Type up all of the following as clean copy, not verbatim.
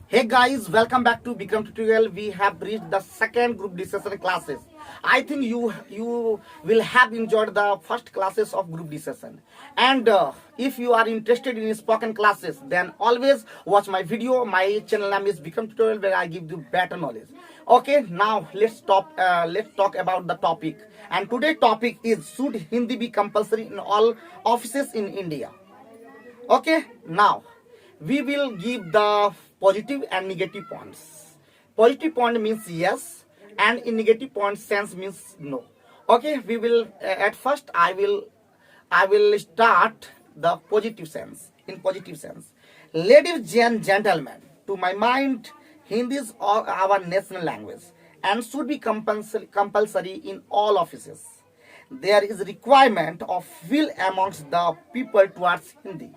Hey guys, welcome back to Vikram tutorial. We have reached the second group discussion classes. I think you will have enjoyed the first classes of group discussion. And if you are interested in spoken classes, then always watch my video. My channel name is Vikram tutorial where I give you better knowledge. Okay, now let's talk about the topic. And today's topic is, should Hindi be compulsory in all offices in India? Okay, now we will give the positive and negative points. Positive point means yes, and in negative point sense means no. Okay, we will at first I will start the positive sense. In positive sense, ladies and gentlemen, to my mind, Hindi is our national language and should be compulsory in all offices. There is a requirement of will amongst the people towards Hindi.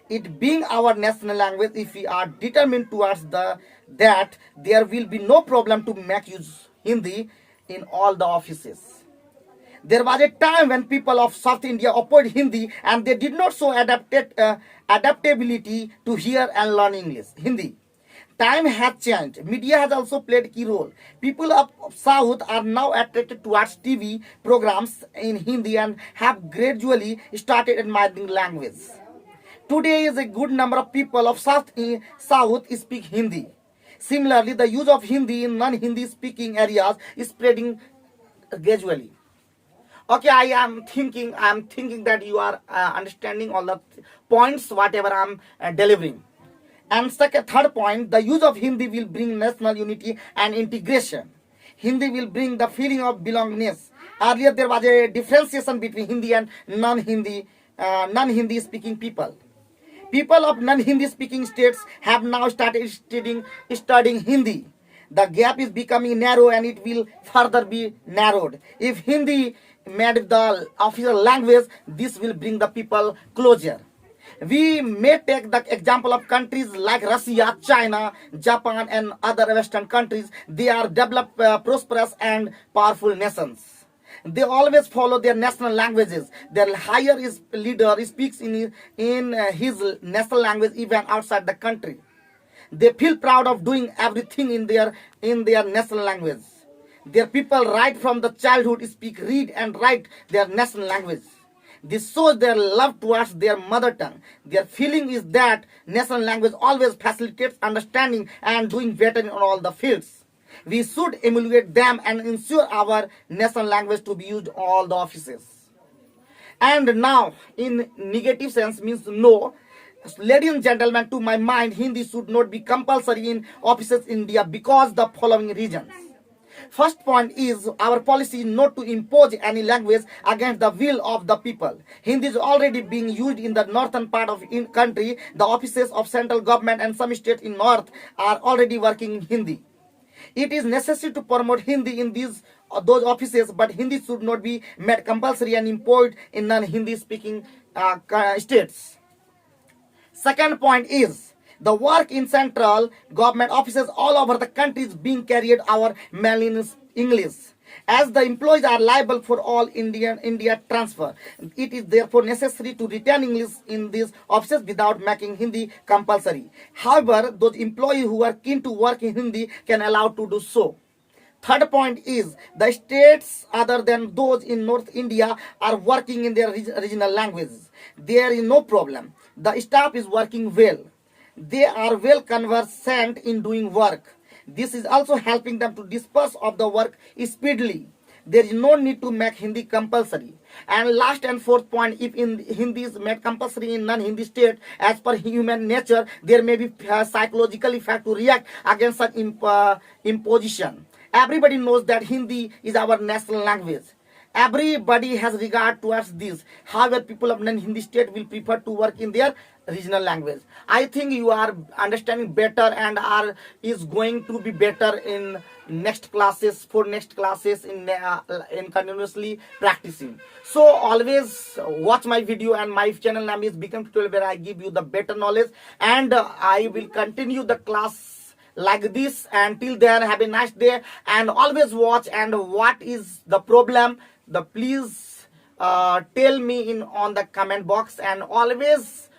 It being our national language, if we are determined towards that, there will be no problem to make use Hindi in all the offices. There was a time when people of South India opposed Hindi and they did not show adaptability to hear and learn English, Hindi. Time has changed. Media has also played a key role. People of South are now attracted towards TV programs in Hindi and have gradually started admiring language. Today is a good number of people of South speak Hindi. Similarly, the use of Hindi in non-Hindi speaking areas is spreading gradually. Okay, I am thinking that you are understanding all the points whatever I am delivering. And third point, the use of Hindi will bring national unity and integration. Hindi will bring the feeling of belongingness. Earlier there was a differentiation between Hindi and non-Hindi speaking people. People of non-Hindi speaking states have now started studying Hindi. The gap is becoming narrow and it will further be narrowed. If Hindi made the official language, this will bring the people closer. We may take the example of countries like Russia, China, Japan and other Western countries. They are developed, prosperous and powerful nations. They always follow their national languages. Their higher leader speaks in his national language even outside the country. They feel proud of doing everything in their national language. Their people right from the childhood speak, read and write their national language. This shows their love towards their mother tongue. Their feeling is that national language always facilitates understanding and doing better in all the fields. We should emulate them and ensure our national language to be used in all the offices. And now, in negative sense means no. Ladies and gentlemen, to my mind, Hindi should not be compulsory in offices in India because the following reasons. First point is our policy is not to impose any language against the will of the people. Hindi is already being used in the northern part of the country. The offices of central government and some states in north are already working in Hindi. It is necessary to promote Hindi in those offices, but Hindi should not be made compulsory and imposed in non-Hindi speaking states. Second point is the work in central government offices all over the country is being carried out mainly in English. As the employees are liable for all India transfer, it is therefore necessary to retain English in these offices without making Hindi compulsory. However, those employees who are keen to work in Hindi can allow to do so. Third point is the states other than those in North India are working in their regional languages. There is no problem. The staff is working well. They are well conversant in doing work. This is also helping them to dispose of the work speedily. There is no need to make Hindi compulsory. And last and fourth point, if Hindi is made compulsory in non-Hindi state, as per human nature, there may be a psychological effect to react against such imposition. Everybody knows that Hindi is our national language. Everybody has regard towards this. However, people of non-Hindi state will prefer to work in their regional language. I think you are understanding better and is going to be better in next classes in continuously practicing. So always watch my video, and my channel name is Vikram tutorial where I give you the better knowledge, and I will continue the class like this. Until then, have a nice day and always watch. And what is the problem, please tell me on the comment box, and always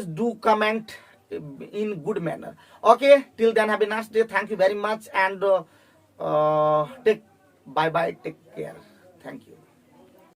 do comment in good manner. Okay, till then, have a nice day. Thank you very much, and take bye bye. Take care. Thank you.